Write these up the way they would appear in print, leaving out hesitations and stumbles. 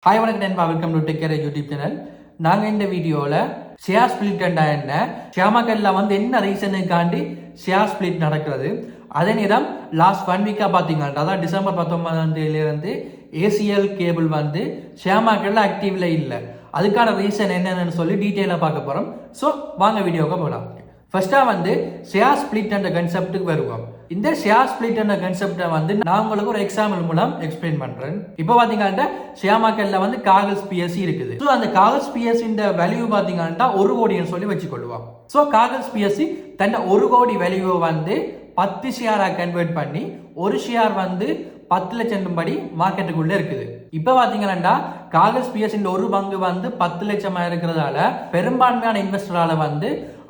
Hi வணக்கம் நண்பா, welcome to take care YouTube channel. நாங்கள் இந்த வீடியோவில் ஷேர் ஸ்பிளிட் என்ன, ஷியாமக்கல்ல என்ன ரீசனுக்காண்டி ஷேர் ஸ்பிளிட் நடக்கிறது, அதே நேரம் லாஸ்ட் 1 வீக்காக பார்த்தீங்கன்னா அதான் டிசம்பர் 19ஆம் தேதியிலிருந்து ஏசிஎல் கேபிள் ஷியாமக்கல்ல ஆக்டிவ்ல இல்லை. அதுக்கான ரீசன் என்னென்னு சொல்லி டீட்டெயிலாக பார்க்க போகிறோம். ஸோ வாங்க வீடியோவுக்கு போகலாம். ஃபர்ஸ்ட்டாக ஷேர் ஸ்பிளிட் என்ற கன்செப்டுக்கு வருவோம். இந்த ஷேர் ஸ்பிளிட் என்ற கன்செப்டை நான் உங்களுக்கு ஒரு எக்ஸாம்பிள் மூலம் எக்ஸ்பிளைன் பண்றேன். இப்போ பாத்தீங்கன்னா ஷியாமக்கல்ல காகல்ஸ் பிஎஸ்சி இருக்குது. ஸோ அந்த காகல்ஸ் பிஎஸ்சி வேல்யூ பாத்தீங்கன்னா 1 கோடின்னு சொல்லி வச்சுக்கொள்வோம். ஸோ காகல்ஸ் பிஎஸ்சி தன் 1 கோடி வேல்யூ 10 ஷேராக கன்வெர்ட் பண்ணி ஒரு ஷேர் 10 லட்சம் படி மார்க்கெட்டுக்குள்ள இருக்குது. இப்ப பாத்தீங்கன்னா காகல்ஸ் பிஎஸ்சி ஒரு பங்கு 10 லட்சமா இருக்கிறதால பெரும்பான்மையான இன்வெஸ்டரால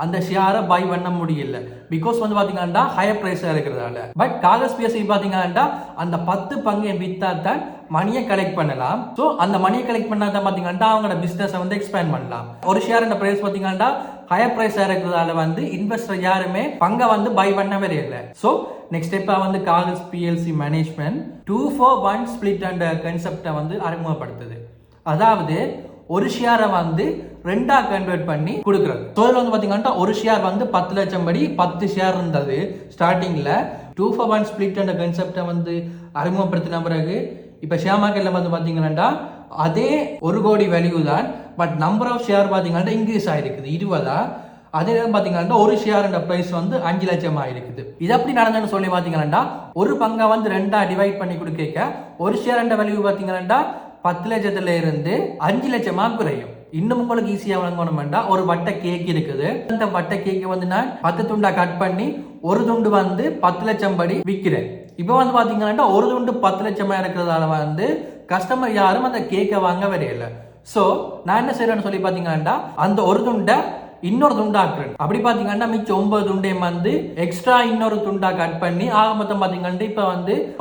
அந்த ஷேரை பை பண்ண முடியல. பிகாஸ் பாத்தீங்கன்னா ஹையர் பிரைஸ் இருக்கிறதால. பட் காகல்ஸ் பிஎஸ்சி பாத்தீங்கன்னா அந்த 10 பங்கு வித்தா தான் மணியை கலெக்ட் பண்ணலாம். ஸோ அந்த மணியை கலெக்ட் பண்ணா தான் பாத்தீங்கன்னா அவங்களோட பிசினஸ் எக்ஸ்பேண்ட் பண்ணலாம். ஒரு ஷேர் பிரைஸ் பாத்தீங்கன்னா ஹையர் பிரைஸ் இருக்கிறதால இன்வெஸ்டர் யாருமே பங்கை பை பண்ணவே இல்லை. ஸோ நெக்ஸ்ட் ஸ்டெப்பா காகல்ஸ் பிஎல்சி மேனேஜ்மெண்ட் 2-for-1 ஸ்பிளிட் என்ற கன்செப்டை அறிமுகப்படுத்துது. அதாவது ஒரு ஷேரை 2ஆ கன்வெர்ட் பண்ணி கொடுக்குறது. ஸோ இதில் பாத்தீங்கன்னா ஒரு ஷேர் 10 லட்சம் படி 10 ஷேர் இருந்தது ஸ்டார்டிங்ல. 2-for-1 ஸ்பிளிட் என்ற கன்செப்டை அறிமுகப்படுத்தின பிறகு இப்ப ஷியாமக்கல்ல பாத்தீங்கன்னா அதே 1 கோடி வேல்யூ தான். பட் நம்பர் ஆஃப் ஷேர் பாத்தீங்கன்னா இன்க்ரீஸ் ஆயிருக்குது 20. அதே நேரம் பாத்தீங்கன்னா ஒரு ஷேர் பிரைஸ் 5 லட்சம் ஆயிருக்குது. இது எப்படி நடந்ததுன்னு சொல்லி பாத்தீங்கன்னா ஒரு பங்கை 2ஆ டிவைட் பண்ணி கொடுக்க ஒரு ஷேர் வேல்யூ பாத்தீங்கன்னா 10 லட்சத்துல இருந்து 5 லட்சமா குறையும். இன்னும் உங்களுக்கு ஈஸியா வழங்கணும்னா ஒரு வட்டை கேக் இருக்குது. அந்த வட்டை கேக் நான் 10 துண்டா கட் பண்ணி ஒரு துண்டு 10 லட்சம் படி விற்கிறேன். இப்போ பாத்தீங்கன்னா ஒரு துண்டு 10 லட்சமா இருக்கிறதால கஸ்டமர் யாரும் அந்த கேக்கை வாங்க வரையில. சோ நான் என்ன செய்யறேன்னு சொல்லி பாத்தீங்கன்னா அந்த ஒரு துண்டை இன்னொரு துண்டா ஆக்குறேன். அப்படி பாத்தீங்கன்னா மிச்சம் 9 துண்டையும் எக்ஸ்ட்ரா இன்னொரு துண்டா கட் பண்ணி ஆக மொத்தம் பாத்தீங்கன்னா இப்ப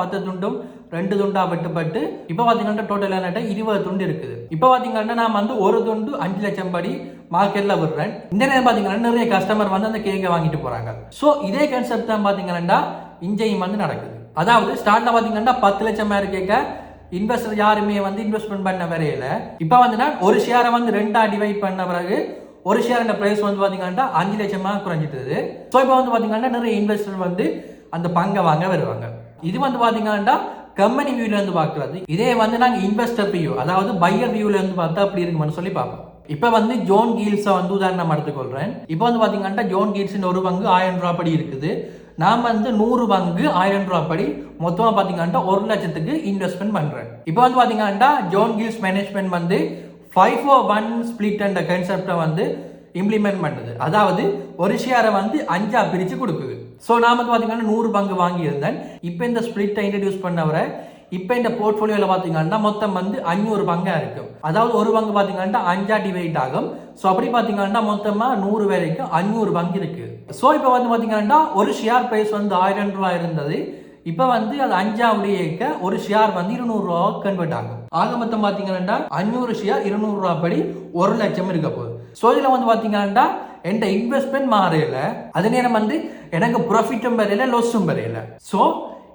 10 துண்டும் 2 துண்டா வெட்டுப்பட்டு இப்ப பாத்தீங்கன்னா டோட்டல் 20 துண்டு இருக்குது. இப்ப பாத்தீங்கன்னா நான் ஒரு துண்டு 5 லட்சம் படி மார்க்கெட்ல விடுறேன். இந்த நேரம் பாத்தீங்கன்னா நிறைய கஸ்டமர் அந்த கேக்கை வாங்கிட்டு போறாங்க. சோ இதே கான்செப்ட் தான் பாத்தீங்கன்னா இங்கேயும் நடக்குது. அதாவது ஸ்டார்ட்ல பாத்தீங்கன்னா 10 லட்சம் கேட்க இன்வெஸ்டர் யாருமே இன்வெஸ்ட்மெண்ட் பண்ண வரையில. இப்ப நான் ஒரு ஷேரை 2ஆ டிவைட் பண்ண பிறகு ஒரு ஷேர் பிரைஸ் பாத்தீங்கன்னா 5 லட்சமா குறைஞ்சிட்டது. ஸோ இப்போ பாத்தீங்கன்னா நிறைய இன்வெஸ்டர் அந்த பங்கை வாங்க வருவாங்க. இது பாத்தீங்கன்னா கம்பெனி வியூல இருந்து பாக்குறது. இதே நாங்க இன்வெஸ்டர் வியூ, அதாவது பையர் வியூல இருந்து பார்த்தா அப்படி இருக்குன்னு சொல்லி பார்ப்போம். இப்ப ஜோன் கீல்ஸை உதாரணம் எடுத்துக்கொள்றேன். இப்போ பாத்தீங்கன்னா ஜோன் கீல்ஸ் ஒரு பங்கு 1000 ரூபாய் படி இருக்குது. நான் 100 பங்கு 1000 ரூபாய் படி மொத்தமா பாத்தீங்கன்னா 1 லட்சத்துக்கு இன்வெஸ்ட்மெண்ட் பண்றேன். இப்போ பாத்தீங்கன்னா zone Keells management 5-for-1 split என்ற கன்செப்டை இம்ப்ளிமெண்ட் பண்ணுது. அதாவது ஒரு ஷேரை 5ஆ பிரிச்சு கொடுக்குது. ஸோ நான் பாத்தீங்கன்னா 100 பங்கு வாங்கி இருந்தேன். இப்போ இந்த ஸ்பிளிட்டை இன்ட்ரடியூஸ் பண்ணவரை இப்போ இந்த போர்ட்ஃபோலியோல பாத்தீங்கன்னா மொத்தம் 500 பங்கா இருக்கும். அதாவது ஒரு பங்கு பாத்தீங்கன்னா 5ஆ டிவைட் ஆகும். ஸோ அப்படி பாத்தீங்கன்னா மொத்தமா 100 வரைக்கும் 500 பங்கு இருக்கு. ஸோ இப்போ பாத்தீங்கன்னா ஒரு ஷேர் பிரைஸ் 1000 ரூபாய் இருந்தது. இப்ப அது 5ஆவுடைய ஒரு ஷேர் 200 ரூபா கன்வெர்ட் ஆகும். ஆக மொத்தம் பாத்தீங்கன்னா 500 ஷேர் 200 ரூபாய் படி 1 லட்சம் இருக்க போகுது. ஸோ இதுல பாத்தீங்கன்னா என் இன்வெஸ்ட்மெண்ட் மாறையில, அதே நேரம் எனக்கு ப்ராஃபிட்டும் வரையில லாஸும் வரையில. ஸோ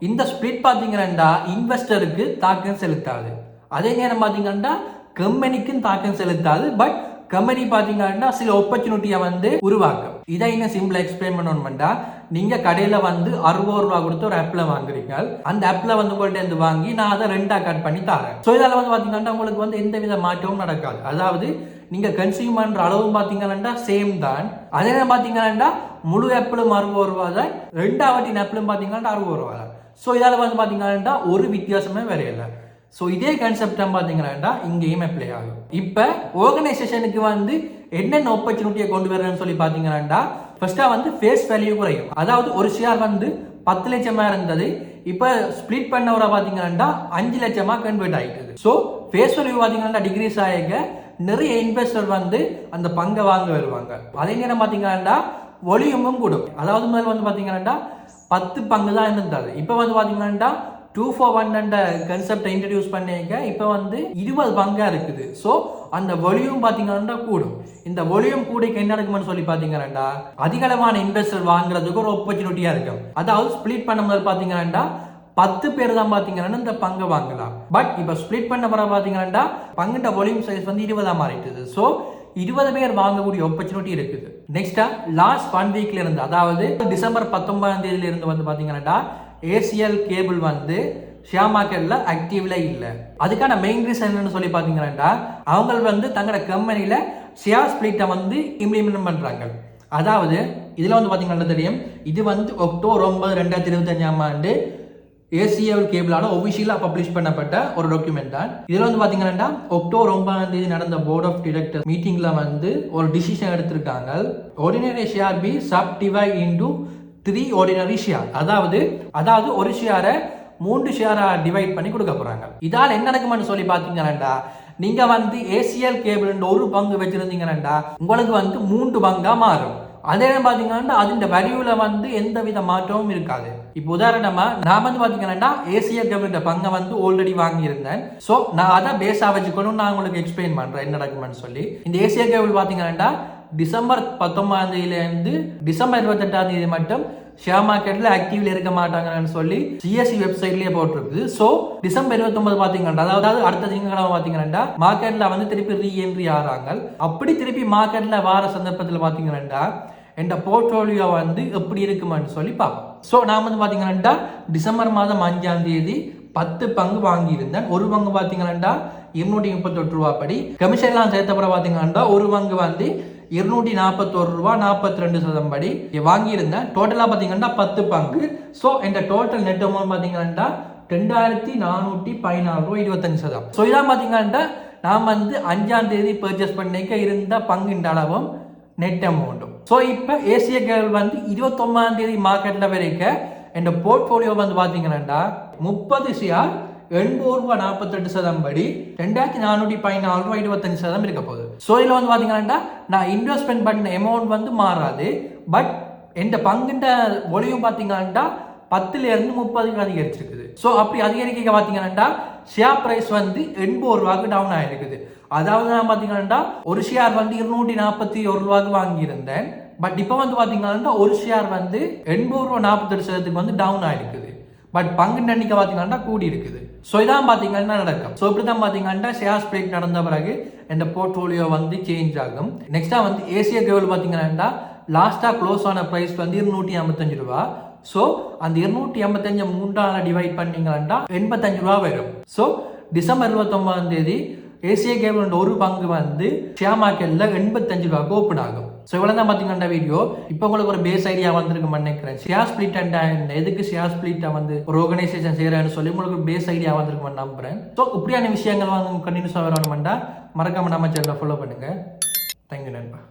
இந்த ஸ்பிளிட் பாத்தீங்கன்னா இன்வெஸ்டருக்கு தாக்கம் செலுத்தாது. அதே நேரம் பாத்தீங்கன்னா கம்பெனிக்கும் தாக்கம் செலுத்தாது. பட் கம்பெனி பாத்தீங்கன்னா சில ஆப்பர்ச்சுனிட்டியை உருவாக்கும். இதை இன்னும் சிம்பிளா எக்ஸ்பிளைன் பண்ணணும்னா, நீங்க கடையில 60 ரூபாய் கொடுத்து ஒரு ஆப்ல வாங்குறீங்க. அந்த ஆப்ல உங்கள்ட்ட வாங்கி நான் அதை 2ஆ கட் பண்ணி தரேன். ஸோ இதால பாத்தீங்கன்னா உங்களுக்கு எந்த வித மாற்றமும் நடக்காது. அதாவது நீங்க கன்சியூம் பண்ற அளவும் பாத்தீங்கன்னா சேம் தான். அதே நேரம் பாத்தீங்கன்னா முழு ஆப்பிளும் 60 ரூபாய் தான், 2ஆவட்டி ஆப்பிளும் பாத்தீங்கன்னா 60 ரூபாய் தான். ஸோ இதால பாத்தீங்கன்னா ஒரு வித்தியாசமே வரையில. ஸோ இதே கான்செப்ட் பாத்தீங்கன்னா இங்கேயும் அப்ளை ஆகும். இப்ப ஆர்கனைசேஷனுக்கு என்னென்ன ஆப்பர்ச்சுனிட்டியை கொண்டு வரேன்னு சொல்லி பாத்தீங்கன்னா ஃபர்ஸ்டா ஃபேஸ் வேல்யூ குறையும். அதாவது ஒரு ஷேர் 10 லட்சமா இருந்தது. இப்ப ஸ்பிளிட் பண்ணவரை பாத்தீங்கன்னா 5 லட்சமா கன்வெர்ட் ஆயிட்டது. ஸோ ஃபேஸ் வேல்யூ பாத்தீங்கன்னா டிகிரீஸ் ஆக நிறைய இன்வெஸ்டர் அந்த பங்கை வாங்க வருவாங்க. அதே நேரம் பாத்தீங்கன்னா வால்யூமும் கூடும். அதாவது முதல்ல பாத்தீங்கன்னா 10 பங்கு தான் இருந்தது. இப்ப பாத்தீங்கன்னா 2-for-1 என்ற கன்செப்டை இன்ட்ரடியூஸ் பண்ணிக்க இப்போ 20 பங்கா இருக்குது. ஸோ அந்த வால்யூம் பாத்தீங்கன்னா கூடும். இந்த வால்யூம் கூட என்ன நடக்கும்னு சொல்லி பாத்தீங்கன்னா அதிகளவான இன்வெஸ்டர் வாங்குறதுக்கு ஒரு ஆப்பர்ச்சுனிட்டியா இருக்கும். அதாவது ஸ்பிளிட் பண்ணும்போது பாத்தீங்கன்னா 10 பேர் தான் பாத்தீங்கன்னா இந்த பங்கை வாங்கலாம். பட் இப்ப ஸ்பிளிட் பண்ண பிறகு பாத்தீங்கன்னா பங்குட வால்யூம் சைஸ் வந்து 20 மாறிட்டுது. ஸோ 20 பேர் வாங்கக்கூடிய ஆப்பர்ச்சுனிட்டி இருக்குது. நெக்ஸ்டா லாஸ்ட் 1 வீக்ல இருந்து, அதாவது டிசம்பர் 19ஆம் தேதியில இருந்து வந்து பாத்தீங்கன்னா ஏசிஎல் கேபிள் வந்து ஷேர் மார்க்கெட்ல ஆக்டிவ்ல இல்ல. அதுக்கான மெயின் ரீசன் என்னன்னு சொல்லி பாத்தீங்கன்னா அவங்க வந்து தங்களோட கம்பெனில ஷேர் ஸ்பிளிட்டை வந்து இம்ப்ளிமெண்ட் பண்றாங்க. அதாவது இதுல வந்து பாத்தீங்கன்னா தெரியும், இது வந்து அக்டோபர் 9, 2025ஆம் ஆண்டு ஏசிஎல் கேபிளால ஒபிஷியலா பப்ளிஷ் பண்ணப்பட்ட ஒரு டாக்குமெண்ட் தான். இதுல வந்து பாத்தீங்கன்னா அக்டோபர் 9ஆம் தேதி நடந்த போர்ட் ஆஃப் டைரக்டர் மீட்டிங்ல வந்து ஒரு டிசிஷன் எடுத்திருக்காங்க. Ordinary share be subdivide into 3 ordinary share. அதாவது ஒரு ஷேரை 3 ஷேரா டிவைட் பண்ணி கொடுக்க போறாங்க. இதால என்ன நடக்கும்னு சொல்லி பாத்தீங்கன்னா நீங்க வந்து ஏசிஎல் கேபிள் ஒரு பங்கு வச்சிருந்தீங்கன்னா உங்களுக்கு வந்து 3 பங்கா மாறும். அதே பாத்தீங்கன்னா அதின் வேல்யூல வந்து எந்த வித மாற்றமும் இருக்காது. இப்போ உதாரணமா நான் வந்து பாத்தீங்கன்னா ஏசிஎல் கேபிள் பங்கை வந்து ஆல்ரெடி வாங்கி இருந்தேன். சோ நான் அதை பேஸா வச்சுக்கணும் நான் உங்களுக்கு எக்ஸ்பிளைன் பண்றேன் என்ன நடக்கும்னு சொல்லி. இந்த ஏசிஎல் கேபிள் பாத்தீங்கன்னா டிசம்பர் 19ஆம் தேதியில இருந்து டிசம்பர் 28ஆம் தேதி மட்டும் ஷேர் மார்க்கெட்ல ஆக்டிவ்ல இருக்க மாட்டாங்கன்னு சொல்லி சிஎஸ்சி வெப்சைட்லயே போட்டிருக்கு. சோ டிசம்பர் 29 பாத்தீங்கன்னா, அதாவது அடுத்த திங்கட்கிழமை பாத்தீங்கன்னா மார்க்கெட்ல வந்து திருப்பி ரீஎன்ட்ரி ஆறாங்க. அப்படி திருப்பி மார்க்கெட்ல வார சந்தர்ப்பத்தில் பாத்தீங்கன்னா இந்த போர்ட்ஃபோலியோ வந்து எப்படி இருக்குமான்னு சொல்லி பார்ப்போம். ஸோ நான் வந்து பாத்தீங்கன்னா டிசம்பர் மாதம் 5ஆம் தேதி 10 பங்கு வாங்கியிருந்தேன். ஒரு பங்கு பாத்தீங்கன்னா 238 ரூபா படி கமிஷன்லாம் சேர்த்தப்பறம் பாத்தீங்கன்னா ஒரு பங்கு வந்து 241 ரூபா 42% படி வாங்கியிருந்தேன். டோட்டலா பாத்தீங்கன்னா 10 பங்கு. ஸோ இந்த டோட்டல் நெட் அமௌண்ட் பாத்தீங்கன்னா 2414 ரூபா 25%. ஸோ இதான் பாத்தீங்கன்னா நான் வந்து 5ஆம் தேதி பர்ச்சேஸ் பண்ணிக்க இருந்த பங்கின் அளவும் நெட் அமௌண்ட்டும். ஸோ இப்போ ஏசிஎல் கேபிள் வந்து 29ஆம் தேதி மார்க்கெட்ல வரைக்கும் இந்த போர்ட்ஃபோலியோ வந்து பாத்தீங்கன்னா 30 ஷேர் 80 ரூபா 48% படி 2414 ரூபா 25% இருக்க போகுது. ஸோ இதில் வந்து பாத்தீங்கன்னா நான் இன்வெஸ்ட்மெண்ட் பண்ண அமௌண்ட் வந்து மாறாது. பட் இந்த பங்குன்ற வால்யூம் பாத்தீங்கன்னா 10ல இருந்து 30க்கு அதிகரிச்சிருக்குது. ஸோ அப்படி அதிகரிக்க பாத்தீங்கன்னா ஷேர் பிரைஸ் வந்து 80 ரூபாய்க்கு டவுன் ஆயிருக்குது. அதாவது நான் பாத்தீங்கன்னா ஒரு ஷேர் வந்து 241 ரூபாய்க்கு வாங்கியிருந்தேன். பட் இப்போ வந்து பாத்தீங்கன்னா ஒரு ஷேர் வந்து 80 ரூபா 48% வந்து டவுன் ஆயிருக்குது. பட் பங்கு எண்ணிக்கை பாத்தீங்கன்னா கூடி இருக்குது. ஸோ இதான் பாத்தீங்கன்னா நடக்கும். ஸோ இப்படிதான் பாத்தீங்கன்னா ஷேர் ஸ்பிளிட் நடந்த பிறகு இந்த போர்ட்ஃபோலியோ வந்து சேஞ்ச் ஆகும். நெக்ஸ்டா வந்து ஏசிஎல் கேபிள் பாத்தீங்கன்னா லாஸ்டா க்ளோஸ் ஆன பிரைஸ் வந்து 255 ரூபா. ஸோ அந்த 285 3ஆல டிவைட் பண்ணீங்கன்னா 85 ரூபா வரும். ஸோ டிசம்பர் 29ஆம் தேதி ஏசிஎல் கேபிள் ஒரு பங்கு வந்து ஷேர் மார்க்கெட்ல 85 ரூபாய்க்கு ஓப்பன் ஆகும். ஸோ இவ்வளோ தான் பார்த்தீங்கன்னா வீடியோ. இப்போ உங்களுக்கு ஒரு பேஸ் ஐடியா வந்திருக்குன்னு நினைக்கிறேன். ஷேர் ஸ்பிளிட் அண்ட் எதுக்கு ஷேர் ஸ்பிளிட்டை வந்து ஒரு ஆர்கனைசேஷன் செய்யறேன்னு சொல்லி உங்களுக்கு ஒரு பேஸ் ஐடியா வந்திருக்குன்னு நம்புறேன். ஸோ இப்படியான விஷயங்கள் வந்து கண்டினியூஸாக வரணும்னா மறக்காம நம்ம சேனலை ஃபாலோ பண்ணுங்க. தேங்க்யூ நண்பா.